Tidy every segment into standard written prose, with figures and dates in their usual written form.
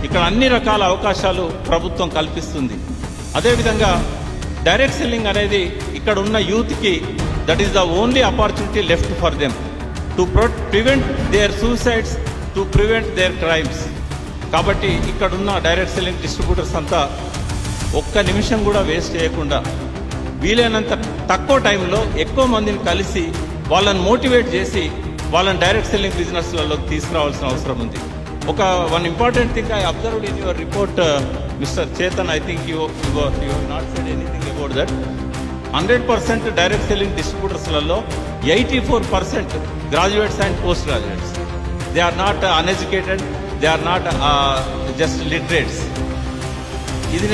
ఇక్కడ అన్ని రకాల అవకాశాలు ప్రభుత్వం కల్పిస్తుంది. అదేవిధంగా డైరెక్ట్ సెల్లింగ్ అనేది ఇక్కడ ఉన్న యూత్కి that is the only opportunity left for them to prevent their suicides, to prevent their crimes. కాబట్టి ఇక్కడున్న డైరెక్ట్ సెల్లింగ్ డిస్ట్రిబ్యూటర్స్ అంతా ఒక్క నిమిషం కూడా వేస్ట్ చేయకుండా వీలైనంత తక్కువ టైంలో ఎక్కువ మందిని కలిసి వాళ్ళని మోటివేట్ చేసి వాళ్ళని డైరెక్ట్ సెల్లింగ్ బిజినెస్లలోకి తీసుకురావాల్సిన అవసరం ఉంది. One important thing I observed in your report mister Chetan, I think you not said anything about that. 100% direct selling డిస్ట్రిబ్యూటర్స్లలో 84% graduates and post graduates. They are not uneducated, they are not just literates. ఇది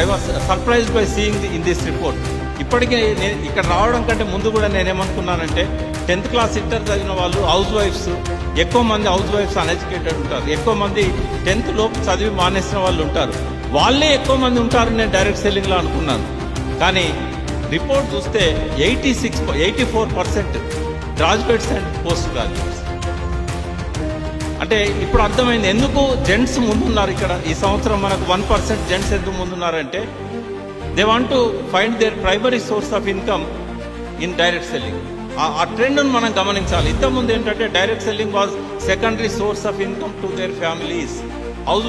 I was surprised by seeing in this report. ఇప్పటికే ఇక్కడ రావడం కంటే ముందు కూడా నేనేమనుకున్నానంటే 10th class inter చదివిన వాళ్ళు హౌస్ వైఫ్స్, ఎక్కువ మంది హౌస్ వైఫ్స్ అన్ఎడ్యుకేటెడ్ ఉంటారు, ఎక్కువ మంది 10th లోపు చదివి మానేసిన వాళ్ళు ఉంటారు, వాళ్ళే ఎక్కువ మంది ఉంటారు నేను డైరెక్ట్ సెల్లింగ్లో అనుకున్నాను. కానీ రిపోర్ట్ చూస్తే 84% గ్రాడ్యుయేట్స్ అండ్ పోస్ట్ గ్రాడ్యుయేట్స్. అంటే ఇప్పుడు అర్థమైంది ఎందుకు జెంట్స్ ముందున్నారు. ఇక్కడ ఈ సంవత్సరం మనకు 1% జెంట్స్ ఎందుకు ముందున్నారంటే they want to find their primary source of income in direct selling. ఆ ట్రెండ్ను మనం గమనించాలి. ఇంతకుముందు ఏంటంటే direct selling was secondary source of income to their families. House